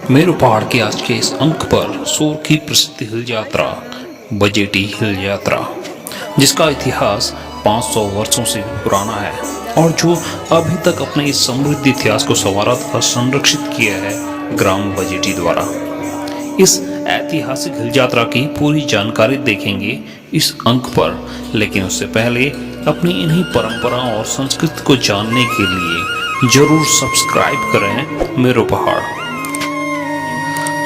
मेरू पहाड़ के आज के इस अंक पर सूर की प्रसिद्ध हिल यात्रा बजेटी हिल यात्रा, जिसका इतिहास 500 वर्षों से भी पुराना है और जो अभी तक अपने इस समृद्ध इतिहास को संवारा तथा संरक्षित किया है ग्राम बजेटी द्वारा। इस ऐतिहासिक हिल यात्रा की पूरी जानकारी देखेंगे इस अंक पर, लेकिन उससे पहले अपनी इन्हीं परंपराओं और संस्कृति को जानने के लिए जरूर सब्सक्राइब करें मेरू पहाड़।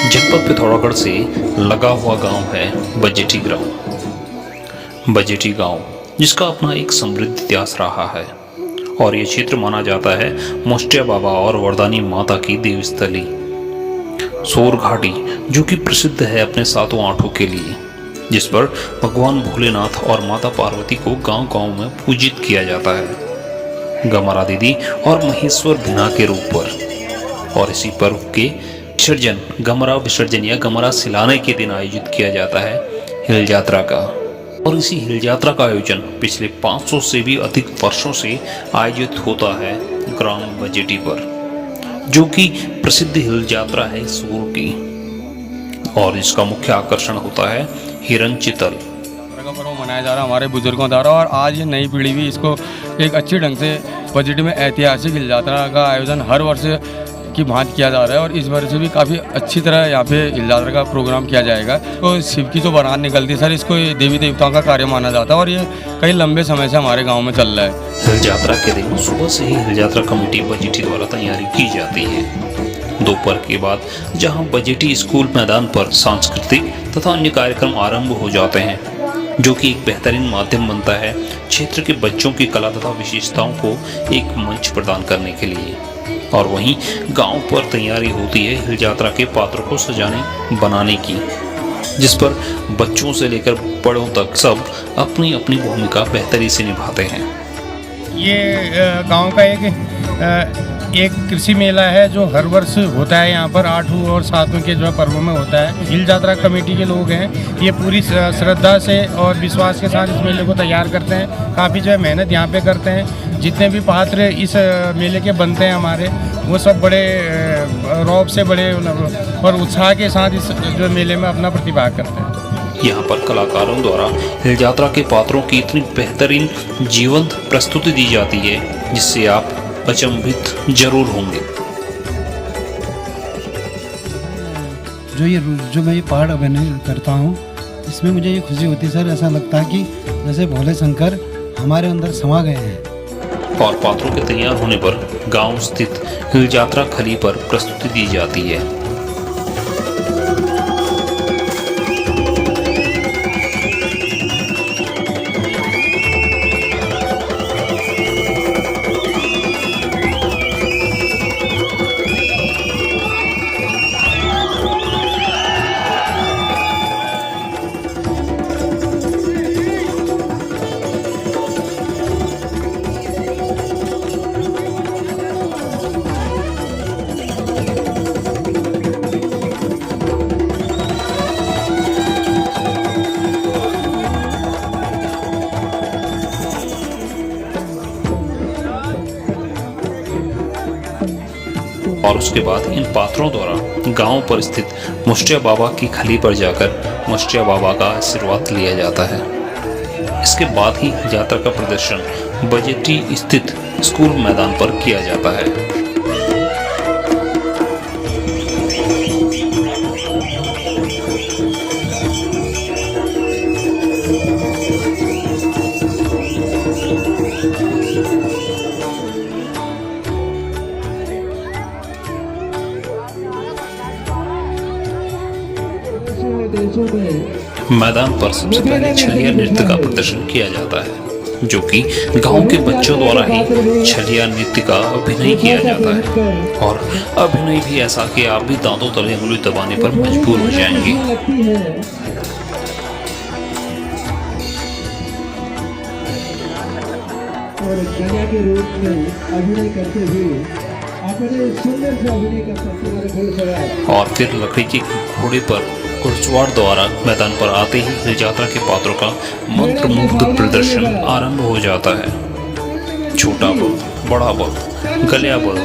जनपद पिथौरागढ़ से लगा हुआ गांव है बजेटी ग्राम। बजेटी गांव जिसका अपना एक समृद्ध इतिहास रहा है और ये क्षेत्र माना जाता है मोस्टिया बाबा और वरदानी माता की देवस्थली सोर घाटी, जो कि प्रसिद्ध है अपने सातों आठों के लिए, जिस पर भगवान भोलेनाथ और माता पार्वती को गांव-गांव में पूजित किया जाता है गमरा दीदी और महेश्वर भिना के रूप पर। और इसी पर्व के विसर्जन गमरा विसर्जन या गमरा सिलाने के दिन आयोजित किया जाता है हिल यात्रा का। और इसी हिल यात्रा का आयोजन पिछले 500 से भी अधिक वर्षों से आयोजित होता है ग्राम बजेटी पर, जो कि प्रसिद्ध हिल यात्रा है सूर की। और इसका मुख्य आकर्षण होता है हिरण चितल का पर्व मनाया जा रहा है हमारे बुजुर्गों द्वारा, और आज ये नई पीढ़ी भी इसको एक अच्छे ढंग से बजेटी में ऐतिहासिक हिल यात्रा का आयोजन हर वर्ष की भांति किया जा रहा है। और इस वर्ष भी काफ़ी अच्छी तरह यहाँ पे हिल यात्रा का प्रोग्राम किया जाएगा। तो शिव की जो बारात निकलती है सर, इसको देवी देवताओं का कार्य माना जाता है और ये कई लंबे समय से हमारे गाँव में चल रहा है। हिल यात्रा के दिन सुबह से ही हिल यात्रा कमेटी बजेटी द्वारा तैयारी की जाती है। दोपहर के बाद जहां बजेटी स्कूल मैदान पर सांस्कृतिक तथा अन्य कार्यक्रम आरंभ हो जाते हैं, जो कि एक बेहतरीन माध्यम बनता है क्षेत्र के बच्चों की कला तथा विशेषताओं को एक मंच प्रदान करने के लिए। और वहीं गांव पर तैयारी होती है हिल यात्रा के पात्रों को सजाने बनाने की, जिस पर बच्चों से लेकर बड़ों तक सब अपनी अपनी भूमिका बेहतरी से निभाते हैं। ये गांव का एक कृषि मेला है जो हर वर्ष होता है यहाँ पर 8 और 7 के जो है पर्वों में होता है। हिल यात्रा कमेटी के लोग हैं, ये पूरी श्रद्धा से और विश्वास के साथ इस मेले को तैयार करते हैं। काफ़ी जो है मेहनत यहाँ पे करते हैं। जितने भी पात्र इस मेले के बनते हैं हमारे, वो सब बड़े रौब से बड़े और उत्साह के साथ इस जो मेले में अपना प्रतिभाग करते हैं। यहाँ पर कलाकारों द्वारा हिल यात्रा के पात्रों की इतनी बेहतरीन जीवंत प्रस्तुति दी जाती है जिससे आप अचंभित जरूर होंगे। जो मैं ये पहाड़ अभिनय करता हूँ, इसमें मुझे ये खुशी होती है सर। ऐसा लगता है कि जैसे भोले शंकर हमारे अंदर समा गए हैं। और पात्रों के तैयार होने पर गांव स्थित हिल यात्रा खली पर प्रस्तुति दी जाती है। और उसके बाद इन पात्रों द्वारा गांव पर स्थित मोस्टिया बाबा की खली पर जाकर मोस्टिया बाबा का आशीर्वाद लिया जाता है। इसके बाद ही यात्रा का प्रदर्शन बजेटी स्थित स्कूल मैदान पर किया जाता है। मैदान पर सबसे पहले छलिया नृत्य का प्रदर्शन किया जाता है, जो कि गांव के बच्चों द्वारा ही छलिया नृत्य का अभिनय किया जाता है। और अभिनय भी ऐसा कि आप भी दांतों तले उंगली दबाने पर मजबूर हो जाएंगे। और कन्या के रूप में अभिनय करते हुए अपने सुंदर से अभिनय का सबसे बड़ा फल सवार। और फिर लकड़ी के घोड़े पर घुड़सवार द्वारा मैदान पर आते ही हिल यात्रा के पात्रों का मंत्रमुग्ध प्रदर्शन आरंभ हो जाता है। छोटा बल, बड़ा बल, गलिया बल,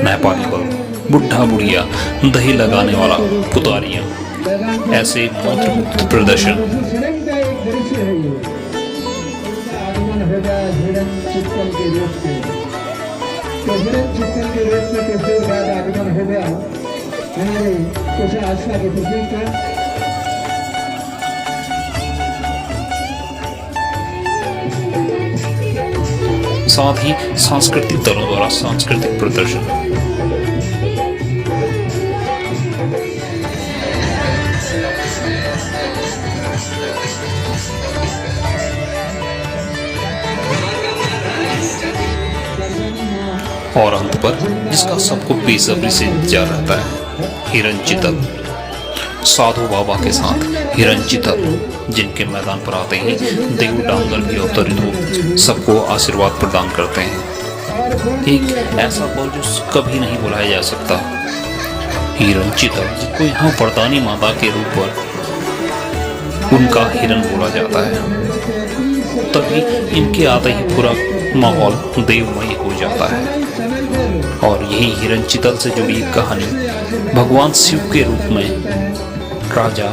नेपाली बल, बुढ़ा बुढ़िया, दही लगाने वाला, पुतारियां, ऐसे मंत्रमुग्ध प्रदर्शन। सड़क का एक दृश्य है ये। उनका आगमन होगा हिरण चित्तल के रूप में। तो हिरण चित्तल के रूप में कुछ देर बाद आगमन होगा हमारे कुछ आस्था के प्रतीक का। साथ ही सांस्कृतिक दलों द्वारा सांस्कृतिक प्रदर्शन। और अंत पर जिसका सबको बेसब्री से इंतजार रहता है, हिरण चितल, साधु बाबा के साथ हिरण चितल, जिनके मैदान पर आते ही देव डांगर भी अवतरित हो सबको आशीर्वाद प्रदान करते हैं। एक ऐसा पल जो कभी नहीं भुलाया जा सकता। हिरण चितल, जिसको यहाँ वरदानी माता के रूप पर उनका हिरण बोला जाता है, तभी इनके आते ही पूरा माहौल देवमय हो जाता है। और यही हिरण चितल से जुड़ी एक कहानी भगवान शिव के रूप में राजा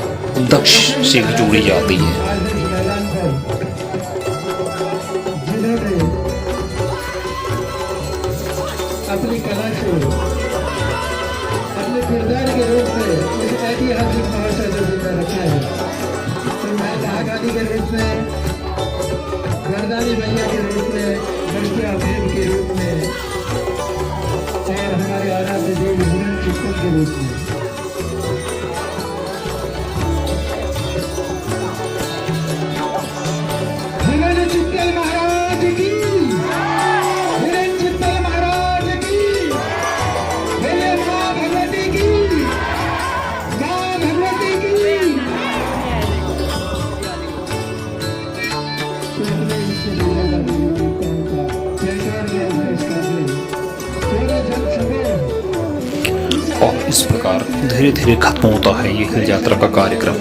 दक्ष से भी जोड़ी जाती है। अपनी कला को अपने किरदार के रूप में इस ऐतिहासिक महोत्सव को जिंदा रखा है। तो महात्मा गांधी के रूप में, वरदानी मैया के रूप में, बड़किया भीम के रूप में और हमारे आराध्य देव हिरण चित्तल के रूप में। हिरण चित्तल महाराज की, हिरण चित्तल महाराज की, बोले माँ भगवती की, माँ भगवती की। और इस प्रकार धीरे धीरे खत्म होता है ये हिल यात्रा का कार्यक्रम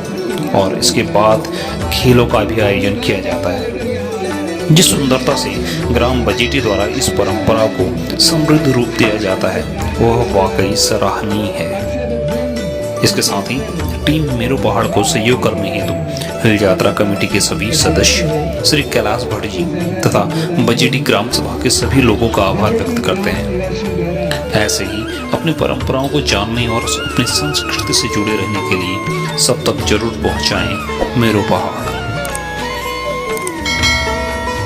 और इसके बाद खेलों का भी आयोजन किया जाता है। जिस सुंदरता से ग्राम बजेटी द्वारा इस परंपरा को समृद्ध रूप दिया जाता है वह वाकई सराहनीय है। इसके साथ ही टीम मेरो पहाड़ को सहयोग करने हेतु हिल यात्रा कमेटी के सभी सदस्य श्री कैलाश भट्ट जी तथा बजेटी ग्राम सभा के सभी लोगों का आभार व्यक्त करते हैं। ऐसे ही अपनी परंपराओं को जानने और अपनी संस्कृति से जुड़े रहने के लिए सब तक जरूर पहुंचाएं मेरो पहाड़।